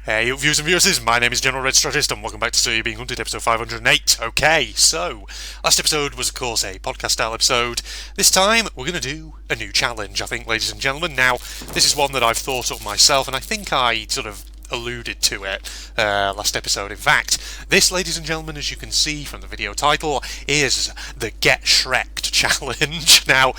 Hey viewers and viewers, my name is General Red Strategist and welcome back to So You're Being Hunted, episode 508. Okay, so, last episode was of course a podcast style episode. This time we're going to do a new challenge, I think, ladies and gentlemen. Now, this is one that I've thought up myself and I think I sort of alluded to it last episode. In fact, this, ladies and gentlemen, as you can see from the video title, is the Get SHREK'D challenge. Now,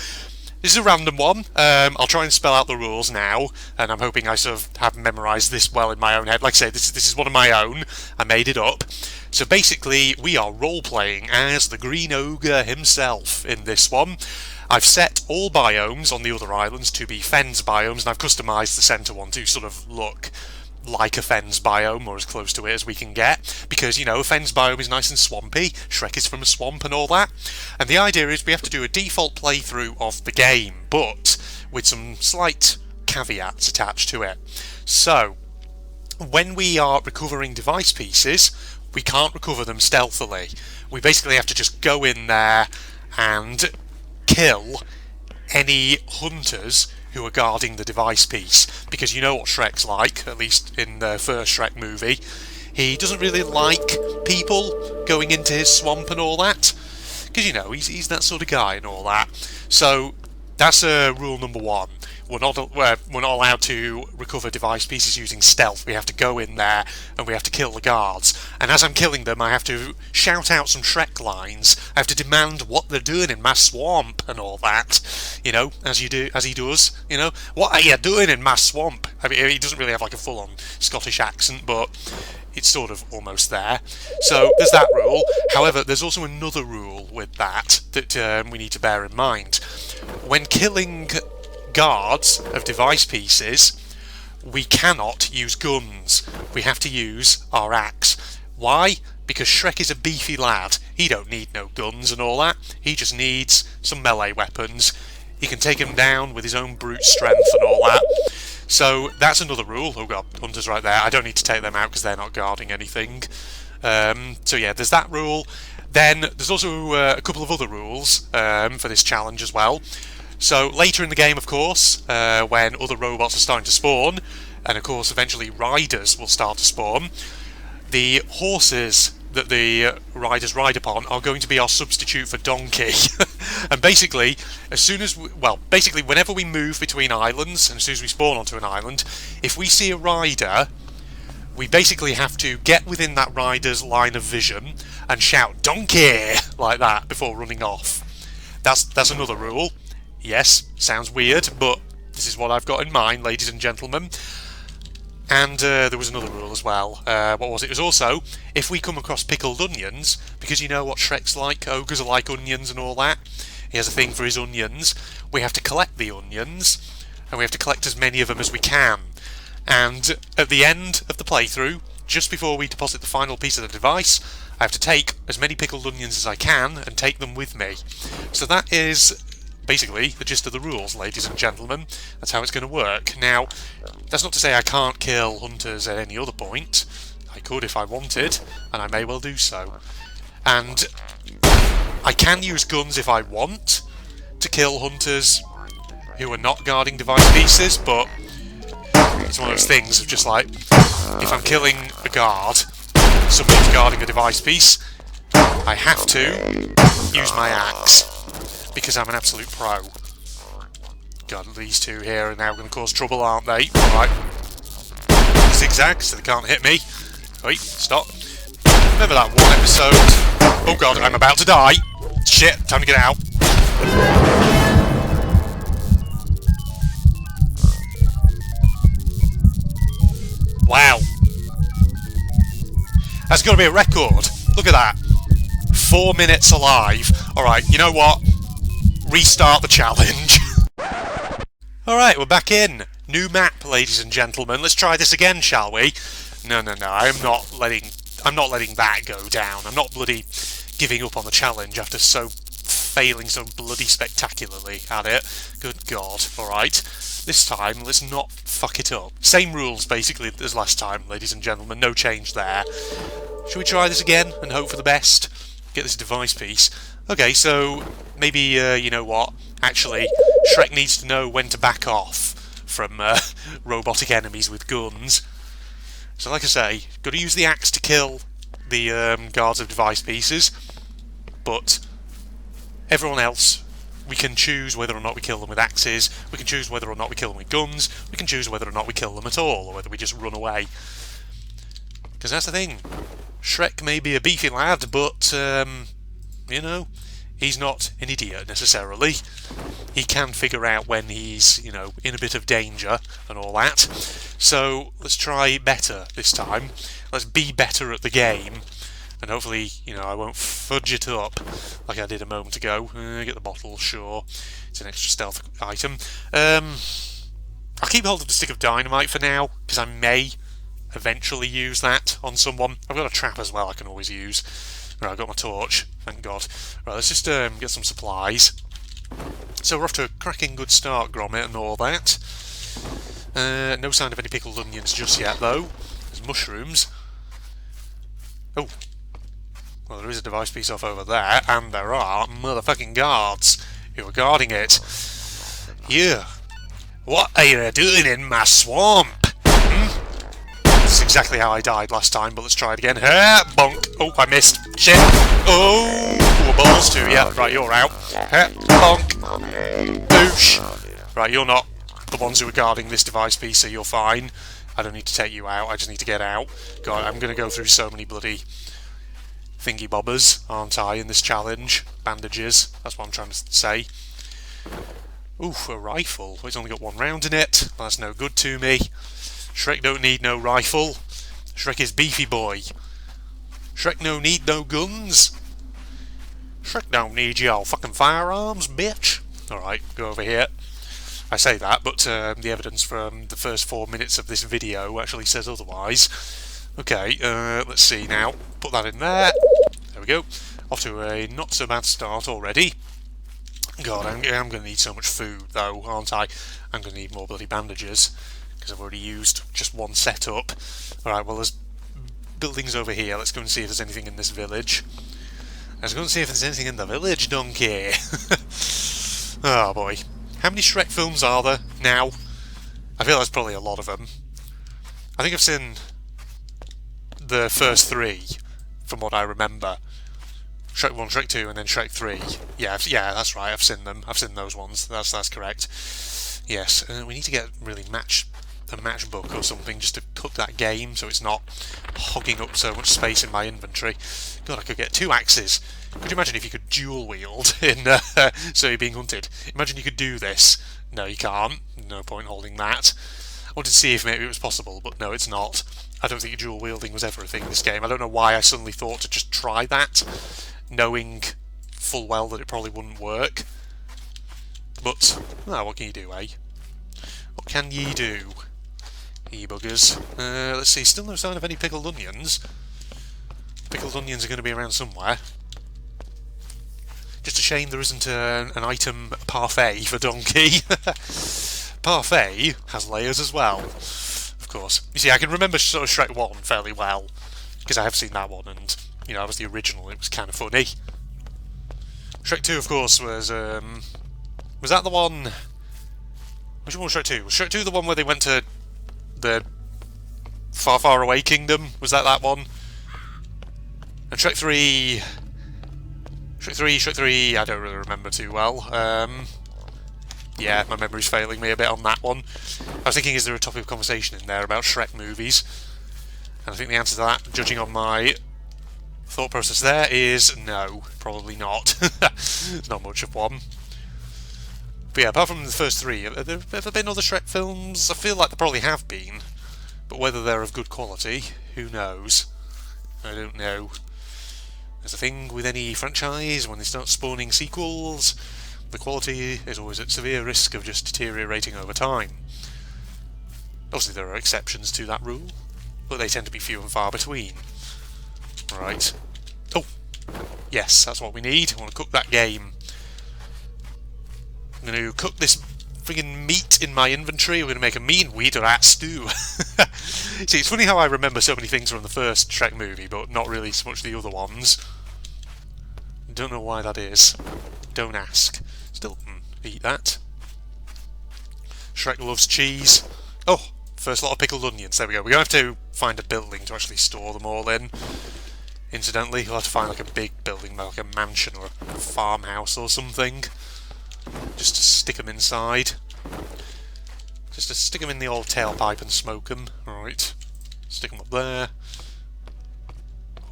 this is a random one. I'll try and spell out the rules now, and I'm hoping I sort of have memorised this well in my own head. Like I say, this is one of my own. I made it up. So basically, we are role-playing as the Green Ogre himself in this one. I've set all biomes on the other islands to be Fens biomes, and I've customised the centre one to sort of look like a Fens biome, or as close to it as we can get, because, you know, a Fens biome is nice and swampy, Shrek is from a swamp and all that, and the idea is we have to do a default playthrough of the game, but with some slight caveats attached to it. So, when we are recovering device pieces, we can't recover them stealthily. We basically have to just go in there and kill any hunters who are guarding the device piece, because you know what Shrek's like, at least in the first Shrek movie. He doesn't really like people going into his swamp and all that, because, you know, he's that sort of guy and all that. So that's rule number one. We're not allowed to recover device pieces using stealth. We have to go in there and we have to kill the guards. And as I'm killing them, I have to shout out some Shrek lines. I have to demand what they're doing in my swamp and all that. You know, as he does. You know, what are you doing in my swamp? I mean, he doesn't really have like a full-on Scottish accent, but it's sort of almost there. So there's that rule. However, there's also another rule with that we need to bear in mind. When killing guards of device pieces, we cannot use guns. We have to use our axe. Why? Because Shrek is a beefy lad. He don't need no guns and all that. He just needs some melee weapons. He can take him down with his own brute strength and all that. So that's another rule. Oh god, hunters right there. I don't need to take them out because they're not guarding anything. So yeah, there's that rule. Then there's also a couple of other rules for this challenge as well. So later in the game, of course, when other robots are starting to spawn, and of course eventually riders will start to spawn, the horses that the riders ride upon are going to be our substitute for donkey. And basically, whenever we move between islands, and as soon as we spawn onto an island, if we see a rider, we basically have to get within that rider's line of vision and shout "donkey" like that before running off. That's another rule. Yes, sounds weird, but this is what I've got in mind, ladies and gentlemen. And there was another rule as well. What was it? It was also, if we come across pickled onions, because you know what Shrek's like, ogres are like onions and all that, he has a thing for his onions, we have to collect the onions, and we have to collect as many of them as we can. And at the end of the playthrough, just before we deposit the final piece of the device, I have to take as many pickled onions as I can and take them with me. So that is basically the gist of the rules, ladies and gentlemen. That's how it's going to work. Now, that's not to say I can't kill hunters at any other point. I could if I wanted, and I may well do so. And I can use guns if I want to kill hunters who are not guarding device pieces, but it's one of those things of just like, if I'm killing a guard, somebody's guarding a device piece, I have to use my axe, because I'm an absolute pro. God, these two here are now going to cause trouble, aren't they? Alright. Zigzag, so they can't hit me. Wait, stop. Remember that one episode? Oh god, I'm about to die. Shit, time to get out. Wow. That's got to be a record. Look at that. 4 minutes alive. Alright, you know what? Restart the challenge. Alright, we're back in. New map, ladies and gentlemen. Let's try this again, shall we? No, I'm not letting that go down. I'm not bloody giving up on the challenge after failing so bloody spectacularly at it. Good god. Alright. This time, let's not fuck it up. Same rules, basically, as last time, ladies and gentlemen. No change there. Should we try this again and hope for the best? Get this device piece. Okay, so maybe, you know what? Actually, Shrek needs to know when to back off from robotic enemies with guns. So like I say, got to use the axe to kill the guards of device pieces, but everyone else, we can choose whether or not we kill them with axes, we can choose whether or not we kill them with guns, we can choose whether or not we kill them at all, or whether we just run away. Because that's the thing, Shrek may be a beefy lad, but, you know, he's not an idiot necessarily. He can figure out when he's, you know, in a bit of danger and all that. So let's try better this time. Let's be better at the game. And hopefully, you know, I won't fudge it up like I did a moment ago. Get the bottle, sure. It's an extra stealth item. I'll keep hold of the stick of dynamite for now, because I may eventually use that on someone. I've got a trap as well I can always use. Right, I've got my torch, thank God. Right, let's just get some supplies. So we're off to a cracking good start, Gromit, and all that. No sign of any pickled onions just yet, though. There's mushrooms. Oh. Well, there is a device piece off over there, and there are motherfucking guards who are guarding it. Yeah. What are you doing in my swamp? That's exactly how I died last time, but let's try it again. Bonk. Oh, I missed. Shit. Oh, balls too. Yeah, right, you're out. Bonk. Boosh. Right, you're not the ones who are guarding this device piece, so you're fine. I don't need to take you out, I just need to get out. God, I'm going to go through so many bloody thingy bobbers, aren't I, in this challenge? Bandages, that's what I'm trying to say. Oof, a rifle. It's only got one round in it, but that's no good to me. Shrek don't need no rifle. Shrek is beefy boy. Shrek no need no guns. Shrek don't need your fucking firearms, bitch. Alright, go over here. I say that, but the evidence from the first 4 minutes of this video actually says otherwise. Okay, let's see now. Put that in there. There we go. Off to a not so bad start already. God, I'm going to need so much food, though, aren't I? I'm going to need more bloody bandages, because I've already used just one setup. Alright, well, there's buildings over here. Let's go and see if there's anything in this village. Let's go and see if there's anything in the village, donkey. Oh, boy. How many Shrek films are there now? I feel there's probably a lot of them. I think I've seen the first 3, from what I remember. Shrek 1, Shrek 2, and then Shrek 3. Yeah, that's right, I've seen them. I've seen those ones. That's correct. Yes, we need to get really a matchbook or something just to cook that game so it's not hogging up so much space in my inventory. God, I could get 2 axes. Could you imagine if you could dual wield in So You're Being Hunted? Imagine you could do this. No, you can't. No point holding that. I wanted to see if maybe it was possible, but no, it's not. I don't think dual wielding was ever a thing in this game. I don't know why I suddenly thought to just try that, knowing full well that it probably wouldn't work. But, well, what can you do, eh? What can ye do? Ye buggers. Let's see, still no sign of any pickled onions. Pickled onions are going to be around somewhere. Just a shame there isn't an item parfait for Donkey. Parfait has layers as well, of course. You see, I can remember sort of Shrek 1 fairly well, because I have seen that one, and, you know, that was the original, it was kind of funny. Shrek 2, of course, was that the one... Which one was Shrek 2? Was Shrek 2 the one where they went to the far, far away kingdom? Was that one? And Shrek 3... Shrek 3, I don't really remember too well. Yeah, my memory's failing me a bit on that one. I was thinking, is there a topic of conversation in there about Shrek movies? And I think the answer to that, judging on my thought process there, is no, probably not. There's not much of one. But yeah, apart from the first 3, have there ever been other Shrek films? I feel like there probably have been. But whether they're of good quality, who knows? I don't know. There's a thing with any franchise, when they start spawning sequels, the quality is always at severe risk of just deteriorating over time. Obviously there are exceptions to that rule, but they tend to be few and far between. Right. Oh! Yes, that's what we need. I want to cook that game. I'm going to cook this friggin' meat in my inventory. We're going to make a mean wheat rat stew. See, it's funny how I remember so many things from the first Shrek movie, but not really so much the other ones. Don't know why that is. Don't ask. Still, eat that. Shrek loves cheese. Oh, first lot of pickled onions. There we go. We're going to have to find a building to actually store them all in. Incidentally, we'll have to find like a big building, like a mansion or a farmhouse or something. Just to stick them inside. Just to stick them in the old tailpipe and smoke them. Alright. Stick them up there.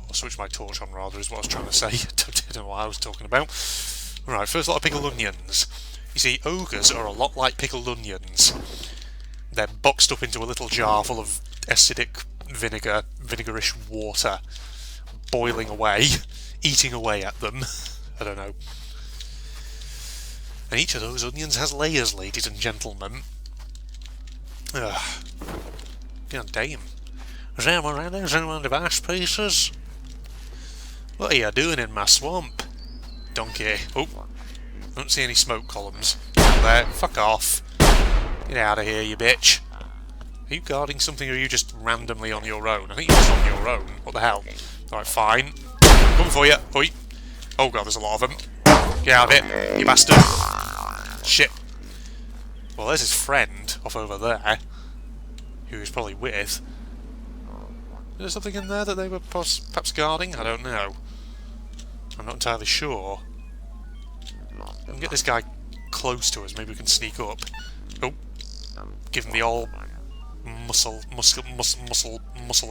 Or switch my torch on, rather, is what I was trying to say. I don't know what I was talking about. Alright, first lot of pickled onions. You see, ogres are a lot like pickled onions. They're boxed up into a little jar full of acidic vinegar, vinegarish water, boiling away, eating away at them. I don't know. And each of those onions has layers, ladies and gentlemen. Ugh. God damn. Is anyone ready? Is anyone device pieces? What are you doing in my swamp? Donkey. Oh. I don't see any smoke columns. Out there. Fuck off. Get out of here, you bitch. Are you guarding something, or are you just randomly on your own? I think you're just on your own. What the hell? Alright, fine. Coming for you. Oi. Oh god, there's a lot of them. Get out of it, you bastard. Shit. Well, there's his friend off over there, who he's probably with. Is there something in there that they were perhaps guarding? I don't know. I'm not entirely sure. We can get this guy close to us. Maybe we can sneak up. Oh, give him the old muscle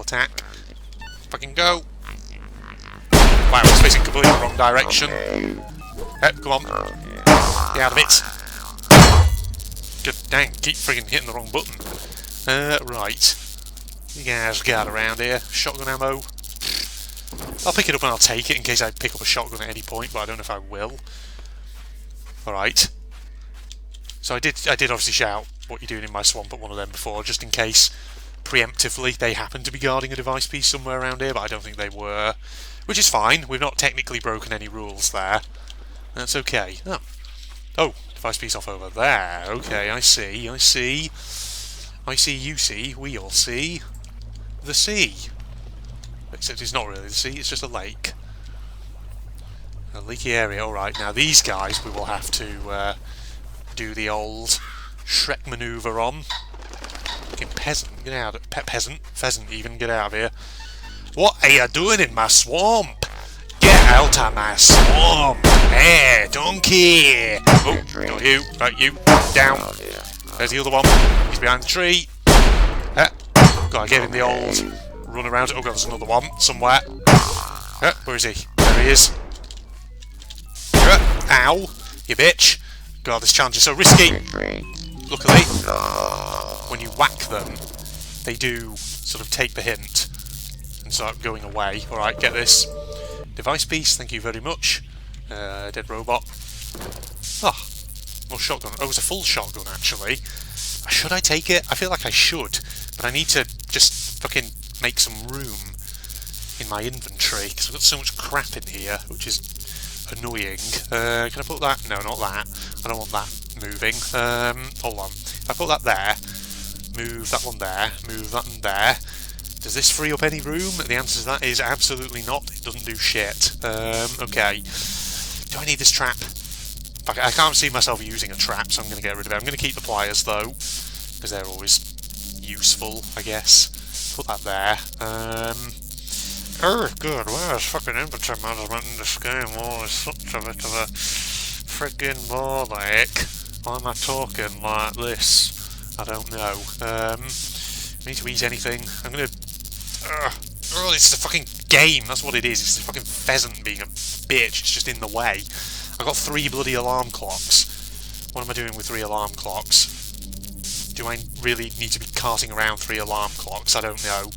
attack. Fucking go! Wow, it's facing completely the wrong direction. Come on, get out of it. Good dang, keep friggin' hitting the wrong button. Right. You guys got around here. Shotgun ammo. I'll pick it up and I'll take it in case I pick up a shotgun at any point, but I don't know if I will. Alright. So I did obviously shout what you're doing in my swamp at one of them before, just in case preemptively they happen to be guarding a device piece somewhere around here, but I don't think they were. Which is fine, we've not technically broken any rules there. That's okay. Oh, device piece off over there. Okay, I see, you see, we all see the sea. Except it's not really the sea, it's just a lake. A leaky area, alright. Now these guys we will have to do the old Shrek manoeuvre on. Fucking peasant, get out of pheasant even, get out of here. What are you doing in my swamp? Get out of my swamp! Hey, donkey! Oh, not you, right, you, down. There's the other one, he's behind the tree. God, I gave him the old run around. Oh god, there's another one somewhere. Where is he? There he is. Ow, you bitch. God, this challenge is so risky. Luckily, when you whack them, they do sort of take the hint and start going away. Alright, get this. Device piece, thank you very much. Dead robot. Ah, more shotgun. Oh, it's a full shotgun, actually. Should I take it? I feel like I should, but I need to just fucking make some room in my inventory, because I've got so much crap in here, which is annoying. Can I put that? No, not that. I don't want that moving. Hold on. If I put that there, move that one there, move that one there, does this free up any room? The answer to that is absolutely not. It doesn't do shit. Okay. Do I need this trap? I can't see myself using a trap, so I'm going to get rid of it. I'm going to keep the pliers, though, because they're always useful, I guess. Put that there. Oh, good. Where's fucking inventory management in this game? Oh, it's such a bit of a friggin' ball ache. Why am I talking like this? I don't know. I need to eat anything. I'm going to... Oh, it's the fucking game. That's what it is. It's the fucking pheasant being a bitch. It's just in the way. I've got 3 bloody alarm clocks. What am I doing with 3 alarm clocks? Do I really need to be carting around 3 alarm clocks? I don't know.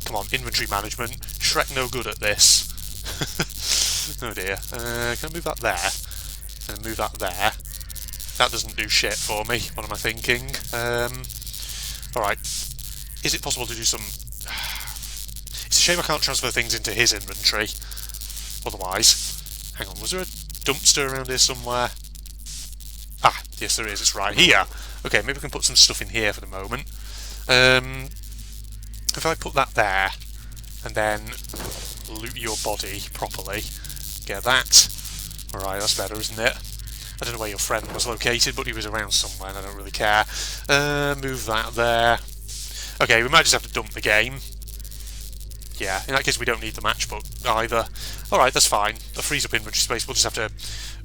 Come on, inventory management. Shrek no good at this. Oh dear. Can I move that there? And move that there. That doesn't do shit for me. What am I thinking? Alright. Is it possible to do some... It's a shame I can't transfer things into his inventory. Otherwise... Hang on, was there a dumpster around here somewhere? Ah, yes there is, it's right here. Okay, maybe we can put some stuff in here for the moment. If I put that there, and then loot your body properly, get that. Alright, that's better, isn't it? I don't know where your friend was located, but he was around somewhere and I don't really care. Move that there. Okay, we might just have to dump the game. Yeah, in that case we don't need the matchbook either. Alright, that's fine. That frees up inventory space. We'll just have to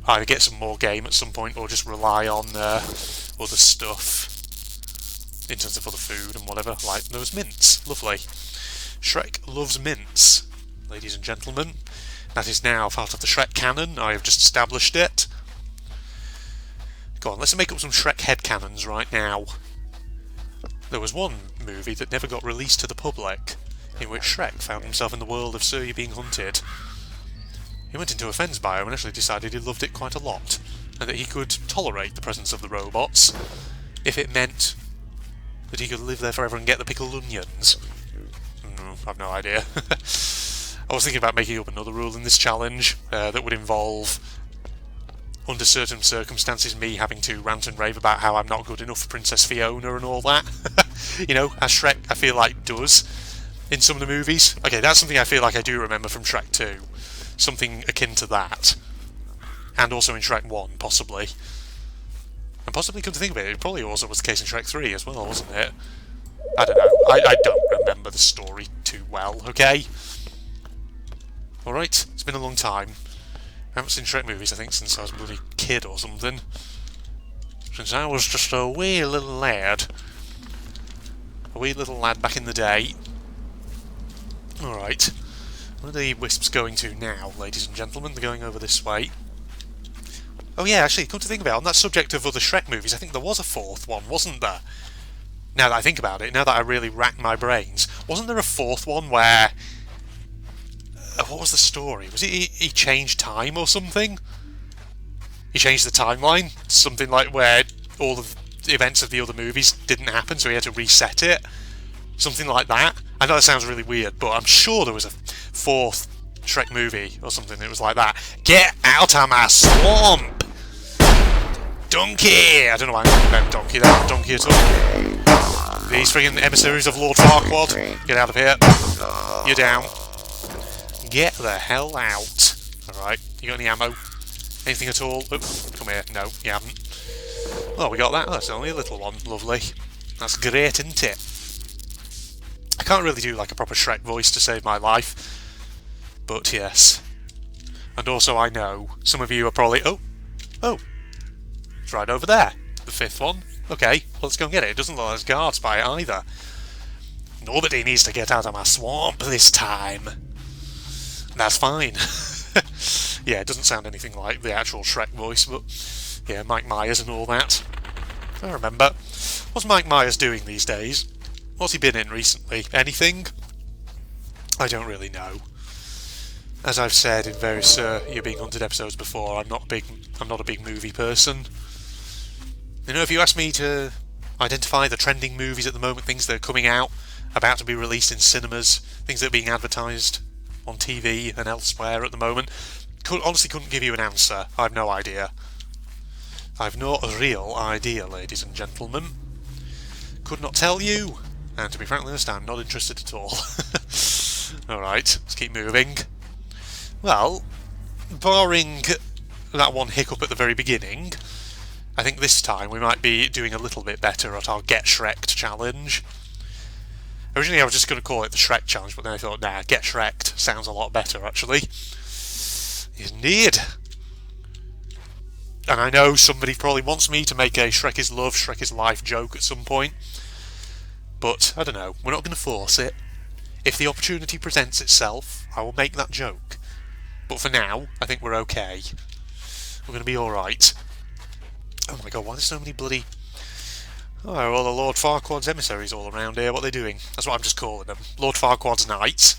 either get some more game at some point or just rely on other stuff in terms of other food and whatever, like those mints. Lovely. Shrek loves mints, ladies and gentlemen. That is now part of the Shrek canon. I have just established it. Go on, let's make up some Shrek headcanons right now. There was one movie that never got released to the public, in which Shrek found himself in the world of Sir, You're Being Hunted. He went into a fence biome and actually decided he loved it quite a lot, and that he could tolerate the presence of the robots if it meant that he could live there forever and get the pickled onions. I've no idea. I was thinking about making up another rule in this challenge that would involve, under certain circumstances, me having to rant and rave about how I'm not good enough for Princess Fiona and all that. You know, as Shrek, I feel like, does in some of the movies. Okay, that's something I feel like I do remember from Shrek 2. Something akin to that. And also in Shrek 1, possibly. And possibly, come to think of it, it probably also was the case in Shrek 3 as well, wasn't it? I don't know. I don't remember the story too well, okay? Alright, it's been a long time. I haven't seen Shrek movies, I think, since I was a bloody kid or something. Since I was just a wee little lad. A wee little lad back in the day. Alright. Where are the wisps going to now, ladies and gentlemen? They're going over this way. Oh yeah, actually, come to think of it, on that subject of other Shrek movies, I think there was a fourth one, wasn't there? Now that I think about it, now that I really rack my brains, wasn't there a fourth one where... what was the story? Was it he changed time or something? He changed the timeline? Something like where all of the events of the other movies didn't happen, so he had to reset it? Something like that? I know that sounds really weird, but I'm sure there was a fourth Shrek movie or something that was like that. Get out of my swamp! Donkey! I don't know why I'm talking about Donkey, they're not Donkey at all. These friggin' emissaries of Lord Farquaad, get out of here. You're down. Get the hell out. Alright, you got any ammo? Anything at all? Oops, come here. No, you haven't. Well, we got that. That's only a little one. Lovely. That's great, isn't it? I can't really do like a proper Shrek voice to save my life. But yes. And also I know some of you are probably... Oh! It's right over there. The fifth one. Okay, well, let's go and get it. It doesn't look like there's guards by it either. Nobody needs to get out of my swamp this time. That's fine. Yeah, it doesn't sound anything like the actual Shrek voice, but yeah, Mike Myers and all that. I remember. What's Mike Myers doing these days? What's he been in recently? Anything? I don't really know. As I've said in various You're Being Hunted episodes before, I'm not a big movie person. You know, if you ask me to identify the trending movies at the moment, things that are coming out, about to be released in cinemas, things that are being advertised on TV and elsewhere at the moment, honestly couldn't give you an answer. I have no idea. I've no real idea, ladies and gentlemen. Could not tell you. And to be frankly honest, I'm not interested at all. Alright, let's keep moving. Well, barring that one hiccup at the very beginning, I think this time we might be doing a little bit better at our Get Shrek'd challenge. Originally I was just going to call it the Shrek challenge, but then I thought, nah, Get Shrek'd sounds a lot better, actually. Indeed. And I know somebody probably wants me to make a Shrek is love, Shrek is life joke at some point. But, I don't know, we're not going to force it. If the opportunity presents itself, I will make that joke. But for now, I think we're okay. We're going to be alright. Oh my god, why are there so many bloody... Oh, well, the Lord Farquaad's emissaries all around here. What are they doing? That's what I'm just calling them. Lord Farquaad's knights.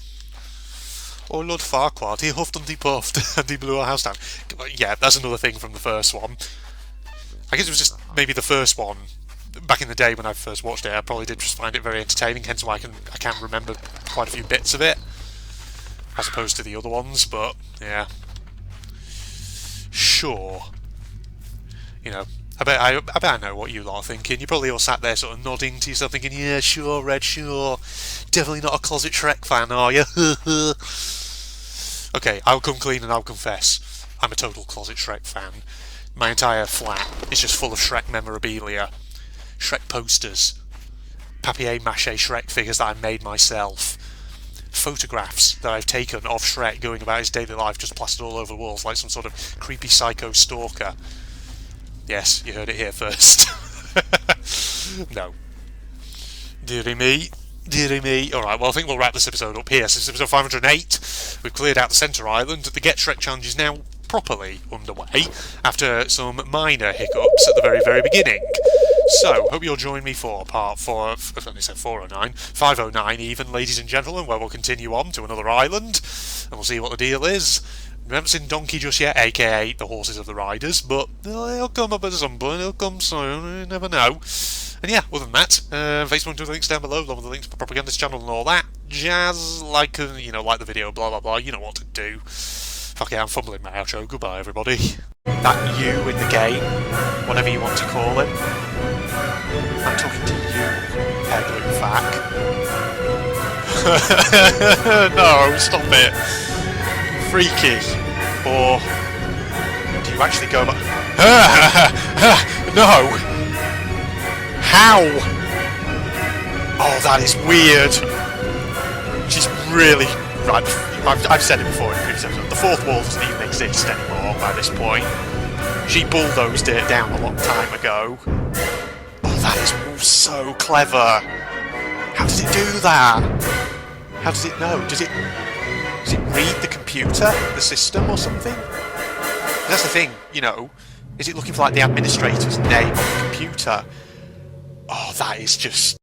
Oh, Lord Farquaad, he huffed and he puffed, and he blew our house down. Yeah, that's another thing from the first one. I guess it was just maybe the first one. Back in the day when I first watched it, I probably did just find it very entertaining, hence why I can remember quite a few bits of it. As opposed to the other ones, but, yeah. Sure. You know, I bet I know what you lot are thinking. You're probably all sat there sort of nodding to yourself thinking, yeah, sure, Red, sure. Definitely not a closet Shrek fan, are you? Okay, I'll come clean and I'll confess. I'm a total closet Shrek fan. My entire flat is just full of Shrek memorabilia. Shrek posters. papier-mâché Shrek figures that I made myself. Photographs that I've taken of Shrek going about his daily life, just plastered all over the walls like some sort of creepy psycho stalker. Yes, you heard it here first. No. Deary me. Deary me. Alright, well I think we'll wrap this episode up here. So this is episode 508. We've cleared out the centre island. The Get Shrek challenge is now properly underway after some minor hiccups at the very, very beginning. So, hope you'll join me for part 4, I've only said 409, 509 even, ladies and gentlemen, where we'll continue on to another island, and we'll see what the deal is. We haven't seen Donkey just yet, aka the horses of the riders, but he'll come up at some point, he'll come soon, you never know. And yeah, other than that, Facebook and Twitter links down below, along with the links for Propagandist channel and all that jazz, like the video, blah blah blah, you know what to do. Fuck yeah, I'm fumbling my outro, goodbye everybody. That you in the game, whatever you want to call him. I'm talking to you, Pedro Fack. No, stop it. Freaky. Or do you actually go back? No. How? Oh, that is weird. She's really right. I've said it before in previous episodes. The fourth wall doesn't even exist anymore by this point. She bulldozed it down a long time ago. That is so clever. How does it do that? How does it know? Does it read the computer, the system, or something? That's the thing, is it looking for like the administrator's name on the computer? Oh, that is just